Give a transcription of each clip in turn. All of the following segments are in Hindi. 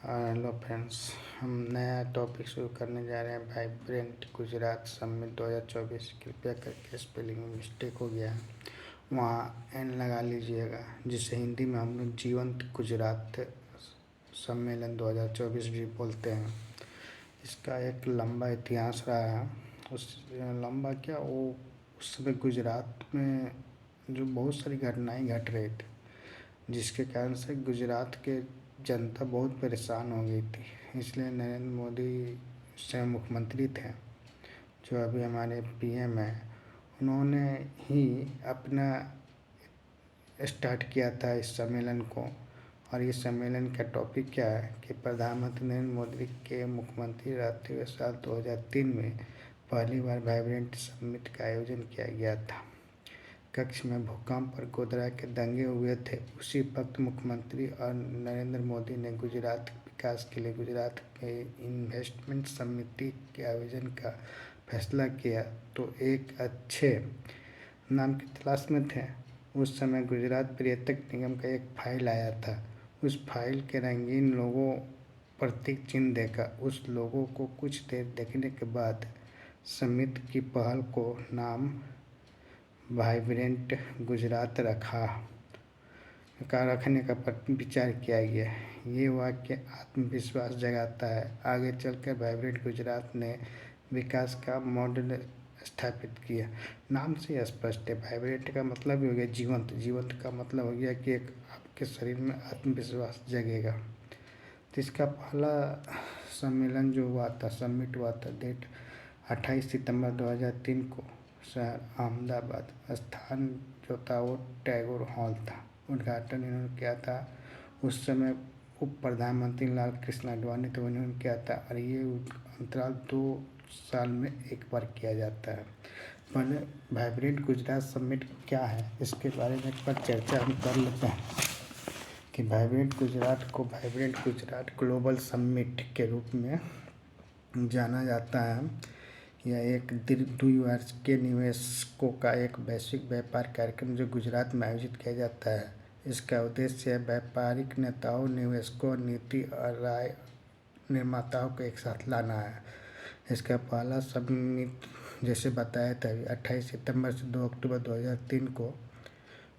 हेलो फ्रेंड्स, हम नया टॉपिक शुरू करने जा रहे हैं। Vibrant Gujarat summit 2024। कृपया करके स्पेलिंग में मिस्टेक हो गया है, वहाँ एन लगा लीजिएगा, जिसे हिंदी में हम लोग जीवंत गुजरात सम्मेलन 2024 भी बोलते हैं। इसका एक लंबा इतिहास रहा है। उस लंबा क्या, वो उस समय गुजरात में जो बहुत सारी घटनाएं घट रही थी, जिसके कारण से गुजरात के जनता बहुत परेशान हो गई थी। इसलिए नरेंद्र मोदी स्वयं मुख्यमंत्री थे, जो अभी हमारे पीएम हैं, उन्होंने ही अपना स्टार्ट किया था इस सम्मेलन को। और इस सम्मेलन का टॉपिक क्या है कि प्रधानमंत्री नरेंद्र मोदी के मुख्यमंत्री रहते हुए साल 2003 में पहली बार वाइब्रेंट समिट का आयोजन किया गया था। कक्ष में भूकंप और गोधरा के दंगे हुए थे। उसी वक्त मुख्यमंत्री और नरेंद्र मोदी ने गुजरात के विकास के लिए गुजरात में इन्वेस्टमेंट समिति के आयोजन का फैसला किया। तो एक अच्छे नाम की तलाश में थे। उस समय गुजरात पर्यटक निगम का एक फाइल आया था। उस फाइल के रंगीन लोगों प्रतीक चिन्ह देखा। उस लोगों को कुछ देर देखने के बाद समिति की पहल को नाम वाइब्रेंट गुजरात रखने का विचार किया गया। ये वाक्य आत्मविश्वास जगाता है। आगे चलकर वाइब्रेंट गुजरात ने विकास का मॉडल स्थापित किया। नाम से स्पष्ट है, वाइब्रेंट का मतलब ही हो गया जीवंत। जीवंत का मतलब हो गया कि एक आपके शरीर में आत्मविश्वास जगेगा। तो इसका पहला सम्मेलन जो हुआ था, समिट हुआ था, डेट 28 सितंबर 2003 को, शहर अहमदाबाद। स्थान जो था वो टैगोर हॉल था। उद्घाटन इन्होंने किया था उस समय उप प्रधानमंत्री लाल कृष्ण आडवाणी थे, उन्होंने किया था। और ये अंतराल 2 साल में एक बार किया जाता है। पहले वाइब्रेंट गुजरात समिट क्या है, इसके बारे में एक बार चर्चा हम कर लेते हैं कि वाइब्रेंट गुजरात को वाइब्रेंट गुजरात ग्लोबल समिट के रूप में जाना जाता है। यह एक द्विवार्षिक निवेशकों का एक वैश्विक व्यापार कार्यक्रम जो गुजरात में आयोजित किया जाता है। इसका उद्देश्य व्यापारिक नेताओं, निवेशकों, नीति और राय निर्माताओं को एक साथ लाना है। इसका पहला समिट जैसे बताया था 28 सितंबर से 2 अक्टूबर 2003 को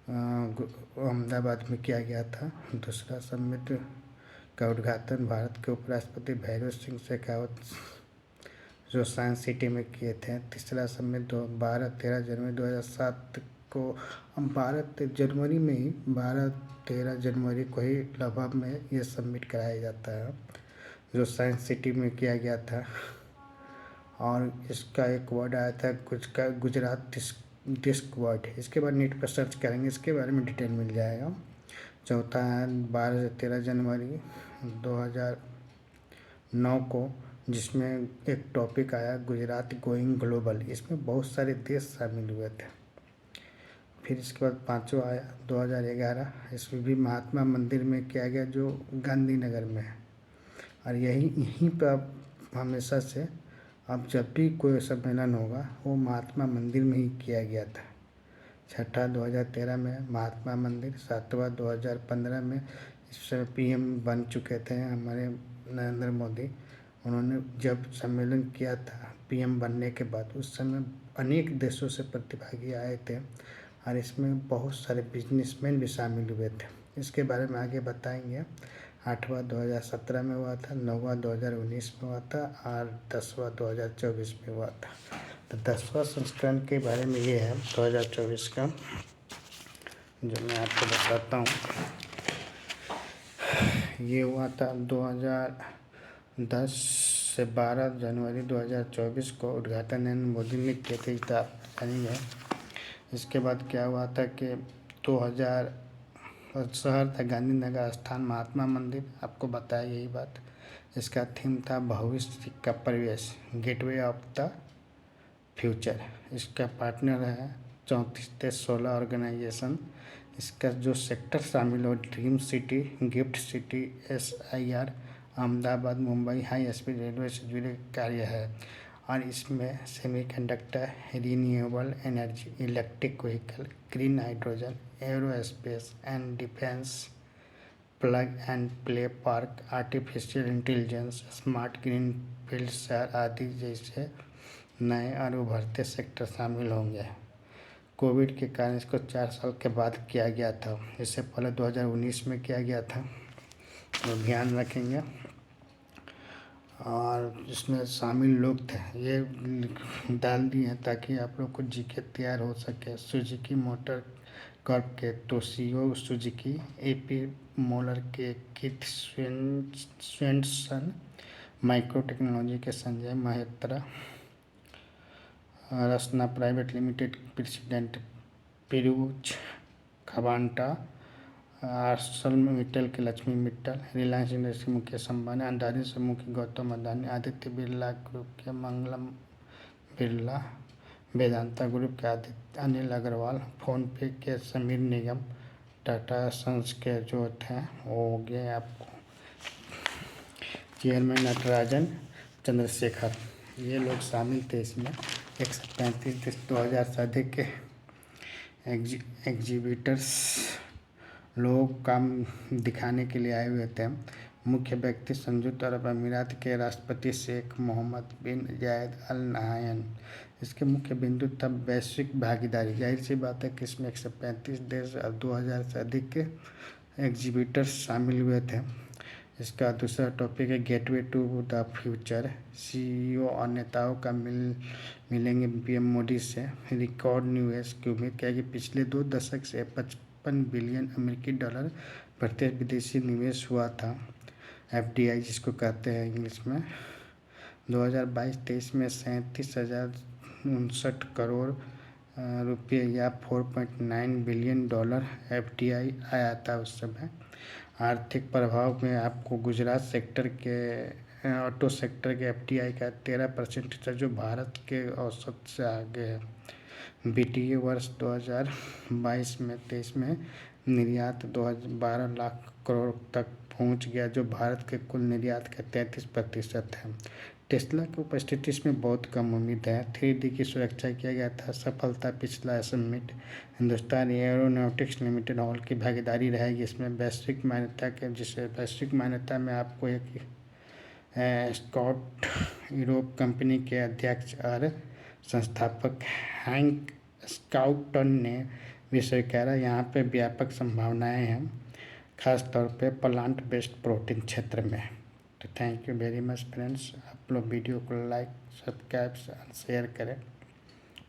अहमदाबाद में किया गया था। दूसरा समिट का उद्घाटन भारत के उपराष्ट्रपति भैरव सिंह शेखावत जो साइंस सिटी में किए थे। तीसरा समिट 12-13 जनवरी 2007 को, 12 जनवरी में ही 12-13 जनवरी को ही लगभग में ये समिट कराया जाता है, जो साइंस सिटी में किया गया था। और इसका एक वर्ड आया था गुजरात डिस्क वर्ड। इसके बाद नेट पर सर्च करेंगे, इसके बारे में डिटेल मिल जाएगा। चौथा है 12 से 13 जनवरी 2009 को, जिसमें एक टॉपिक आया गुजरात गोइंग ग्लोबल। इसमें बहुत सारे देश शामिल हुए थे। फिर इसके बाद पाँचवा आया 2011, इसमें भी महात्मा मंदिर में किया गया, जो गांधीनगर में है। और यहीं पर अब हमेशा से अब जब भी कोई सम्मेलन होगा वो महात्मा मंदिर में ही किया गया था। छठा 2013 में महात्मा मंदिर। सातवां 2015 में, इस समय पीएम बन चुके थे हमारे नरेंद्र मोदी। उन्होंने जब सम्मेलन किया था पीएम बनने के बाद, उस समय अनेक देशों से प्रतिभागी आए थे और इसमें बहुत सारे बिजनेसमैन भी शामिल हुए थे। इसके बारे में आगे बताएंगे। 8वां 2017 में हुआ था, 9वां 2019 में हुआ था और 10वां 2024 में हुआ था। तो 10वां संस्करण के बारे में ये है 2024 का, जो मैं आपको बताता हूँ। ये हुआ था 2010 से 12 जनवरी 2024 को। उद्घाटन नरेंद्र मोदी ने किए थे, जानेंगे। इसके बाद क्या हुआ था कि 2000 शहर था गांधीनगर, स्थान महात्मा मंदिर, आपको बताया यही बात। इसका थीम था भविष्य का प्रवेश, गेटवे ऑफ द फ्यूचर। इसका पार्टनर है 34 देश, 16 ऑर्गेनाइजेशन। इसका जो सेक्टर शामिल हो, dream city, gift city, SIR, Ahmedabad, Mumbai high speed railway से जुड़े कार्य है। और इसमें semiconductor, renewable energy, electric vehicle, green hydrogen, aerospace and defence, plug and play park, artificial intelligence, smart green field शहर आदि जैसे नए और उभरते सेक्टर शामिल होंगे। कोविड के कारण इसको 4 साल के बाद किया गया था, इससे पहले 2019 में किया गया था, तो ध्यान रखेंगे। और इसमें शामिल लोग थे ये डाल दिए हैं ताकि आप लोग को जीके तैयार हो सके। सुजुकी मोटर कॉर्प के तोशियो सुजुकी, एपी मोलर के किथ स्वेंसन, माइक्रो टेक्नोलॉजी के संजय महेत्रा, रसना private limited president Piyush खबांटा, आर्सल Mittal के लक्ष्मी मित्तल, रिलायंस इंडस्ट्री के मुकेश अंबानी, अडानी समूह के गौतम अडानी, आदित्य बिरला ग्रुप के मंगलम बिरला, वेदांता ग्रुप के आदित्य अनिल अग्रवाल, फोन पे के समीर निगम, टाटा सन्स के जो थे वो हो गए आपको चेयरमैन नटराजन चंद्रशेखर, ये लोग शामिल थे इसमें। 135 देश 2000 से अधिक के एग्जीबिटर्स लोग काम दिखाने के लिए आए हुए थे। मुख्य व्यक्ति संयुक्त अरब अमीरात के राष्ट्रपति शेख मोहम्मद बिन जायद अल नाहयान। इसके मुख्य बिंदु तब वैश्विक भागीदारी, जाहिर सी बात है कि इसमें 135 देश और 2000 से अधिक के एग्जीबिटर्स शामिल हुए थे। इसका दूसरा टॉपिक है gateway to the future, CEO और नेताओं का मिलेंगे पीएम मोदी से। रिकॉर्ड निवेश की उम्मीद क्या है कि पिछले 2 दशक से 55 बिलियन अमेरिकी डॉलर प्रत्यक्ष विदेशी निवेश हुआ था, एफडीआई जिसको कहते हैं इंग्लिश में। 2022-23 में 37,059 करोड़ रुपये या 4.9 बिलियन डॉलर एफडीआई आया था उस समय। आर्थिक प्रभाव में आपको गुजरात सेक्टर के ऑटो सेक्टर के एफडीआई का 13% था, जो भारत के औसत से आगे है। बीटीए वर्ष 2022 में 23 में निर्यात 12 लाख करोड़ तक पहुंच गया, जो भारत के कुल निर्यात का 33% है। टेस्ला की उपस्थिति इसमें बहुत कम उम्मीद है। 3D की सुरक्षा किया गया था। सफलता पिछला summit Hindustan aeronautics limited hall की भागीदारी रहेगी इसमें। वैश्विक मान्यता के, जिसे वैश्विक मान्यता में आपको एक स्कॉट यूरोप कंपनी के अध्यक्ष और संस्थापक हैंक स्काउटन ने भी स्वीकारा। यहाँ पे व्यापक संभावनाएं हैं, खास तौर पे प्लांट बेस्ड प्रोटीन क्षेत्र में। तो thank you very much friends. आप लोग वीडियो को लाइक, सब्सक्राइब और शेयर करें।